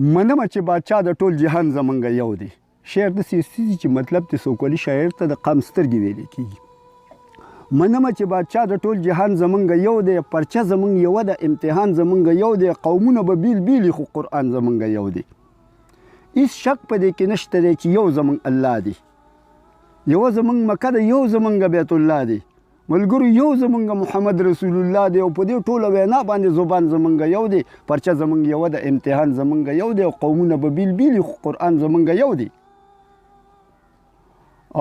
منمه چې بادشاه د ټول جهان زمونږ یو دی. شعر داسې څه چې مطلب ته سوکلي شاعر ته د قام سترګې ویلې کېږي. منمه چې بادشاه د ټول جهان زمونږ یو دی، پرچه زمونږ یو ده، امتحان زمونږ یو دی، قومونه به بیل بیل خو قرآن زمونږ یو دی. هیڅ شک په دې کې نشته دی چې یو زمونږ الله دی، یو زمونږ مکه ده، یو زمونږ بیت الله دی، ملګرو یو زمونږ محمد رسول الله دی. او په دې ټوله وینا باندې زبان زمونږ یو دی، پرچه زمونږ یو ده، امتحان زمونږ یو دی، او قومونه به بیل بیل خو قرآن زمونږ یو دی.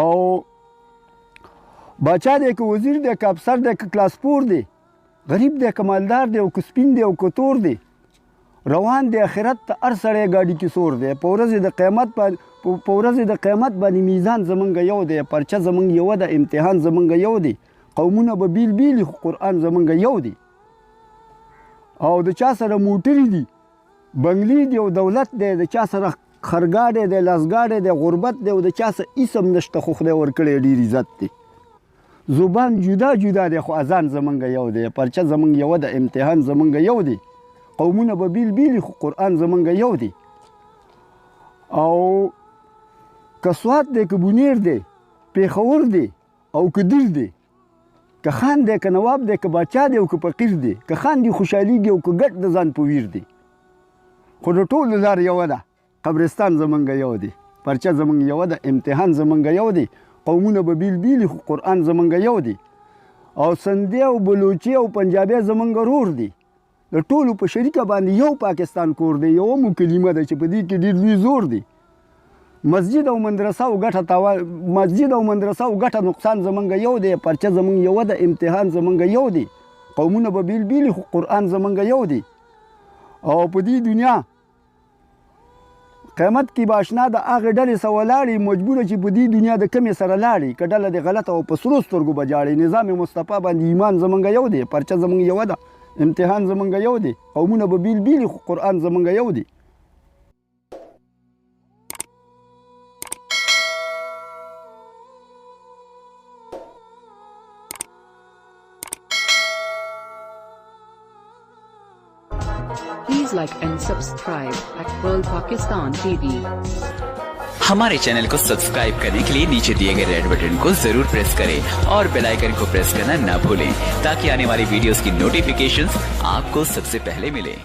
او باچا دی که وزیر دی که افسر دی که کلاسپور دی، غریب دی که مالدار دی او که سپین دی او که تور دی، روان دی آخرت ته هر سړی ګاډي کې سور دی. په ورځې د قیامت باندې میزان زمونږ یو دی، پرچه زمونږ یو ده، امتحان زمونږ یو دی، قومونه به بیل بیل خو قرآن زمونږ یو دی. او د چا سره موټرې دي، بنګلې دي او دولت دی، د چا سره خرګاډی دی، لاسګاډی دی، غربت دی، او د چا سره هېڅ هم نشته خو خدای ورکړی ډېر عزت دی. زبان جدا جدا دی خو اذان زمونږ یو دی، پرچه زمونږ یو ده، امتحان زمونږ یو دی، قومونه به بیل بیل خو قرآن زمونږ یو دی. او که سوات دی که بونیر دی، پیښور دی او که دیر دی، که خان دی که نواب دی که باچا دی او که فقیر دی، که خان دی خوشحالیږي او که ګټ د ځان په ویر دی، خو د ټولو لار یوه ده، قبرستان زمونږ یو دی، پرچه زمونږ یوه ده، امتحان زمونږ یو دی، قومونه به بیل بیل خو قرآن زمونږ یو دی. او سندی او بلوچي او پنجابی زمونږ رور دی. د ټولو په شریکه باندې یو پاکستان کور دی، یو مو کلمه ده چې په دې کې ډېر لوی زور دی. مسجد او مدرسه او ګټه نقصان زمونږ یو دی، پرچه زمونږ یو ده، امتحان زمونږ یو دی، قومونه به بیل بیل خو قرآن زمونږ یو دی. او په دې دنیا قیامت کې به اشنا د هغې ډلې سره ولاړې مجبوره چې په دې دنیا د کمې سره لاړې، که ډله دې غلطه او په سرو سترګو به جاړې. نظام مصطفی باندې ایمان زمونږ یو دی، پرچه زمونږ یوه ده، امتحان زمونږ یو دی، قومونه به بیل بیل خو قرآن زمونږ یو دی. Please like and subscribe at World Pakistan TV. हमारे चैनल को सब्सक्राइब करने के लिए नीचे दिए गए रेड बटन को जरूर प्रेस करें और बेल आइकन को प्रेस करना ना भूलें ताकि आने वाली वीडियोस की नोटिफिकेशंस आपको सबसे पहले मिले।